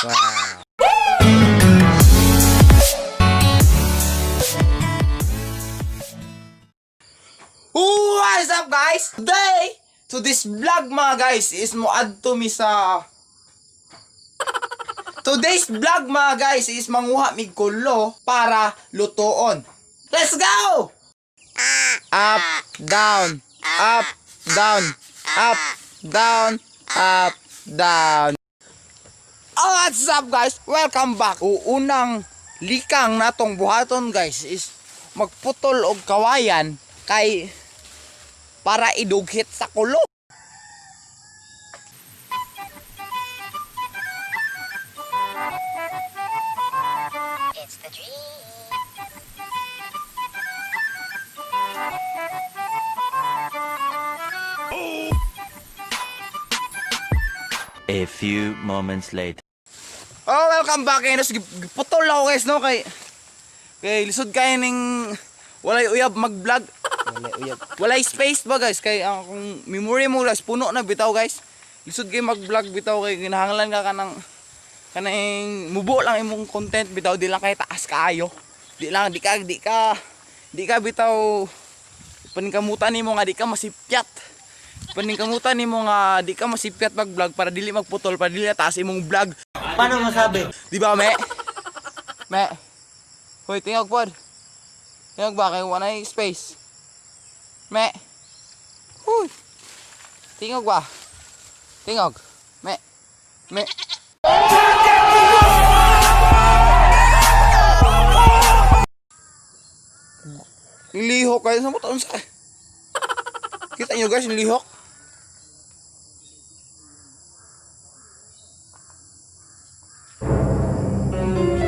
Wow. What's up guys? Today, to this vlog mga guys is mo adto mi sa Today's vlog mga guys is manguha mi Kolo para lutoon. Let's go! Up, down, up, down, up, down, up, down. Oh, what's up guys? Welcome back. Unang likang natong buhaton guys is magputol og kawayan kay para idughit sa Kolo. It's the dream. A few moments later. Oh, welcome back guys. Putol ako guys no kay lisod kay ning walay uyab mag-vlog. Walay uyab. Walay space ba guys kay kung memory mo guys puno na bitaw guys. Lisod kay mag-vlog bitaw kay ginahanglan ka kanang mubo lang imong content bitaw di lang kay taas kaayo. Di ka bitaw paningkamutan nimo nga di ka masipyat. Paningkamutan nimo nga di ka masipyat mag-vlog para dili magputol, para dili taas imong vlog. Paano masabi? Di ba, me? Me. Hoy, tingog pod. Tingog ba kay wala space? Me. Hoy. Tingog ba? Tingog. Me. Me. Lihok kayo sa motor sa. Kita nyo guys, lihok.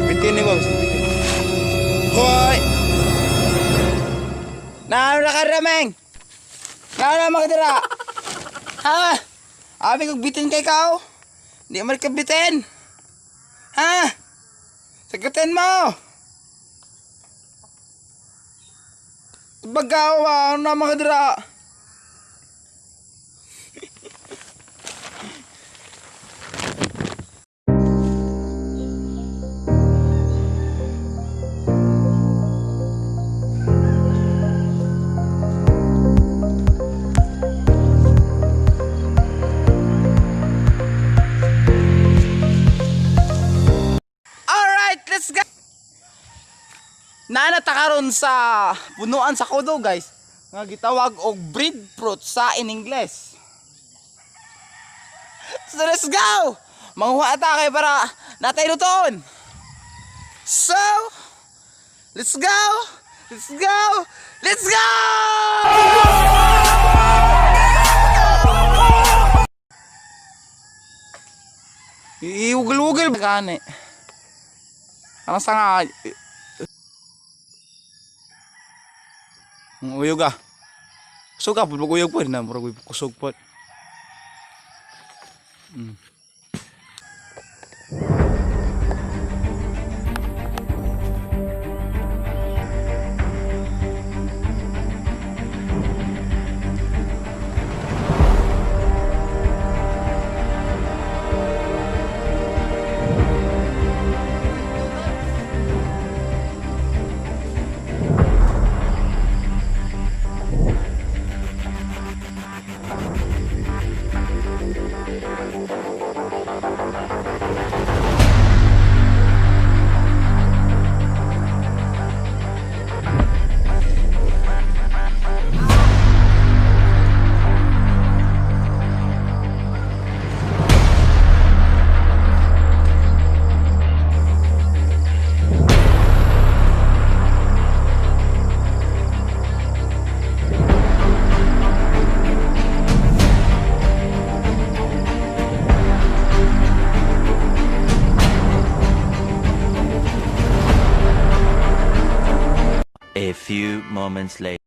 Bitin ni boss. Hoy. Naano na karameng? Naano na makadira? Ha? Abi kong bitin kay kao? Di man ka bitin. Ha? Sagutin mo. Bagawa na makadira. Let's go! Nanata karon sa punuan sa Kolo guys nga gitawag og breadfruit sa in English. So let's go! Manguha ta kay para natay luton. So let's go! Let's go! Let's go! Iugol-ugol gani. Ano sa nga? Uyog ah. Kusog ah, pag uyog po. Kusog po. A few moments later.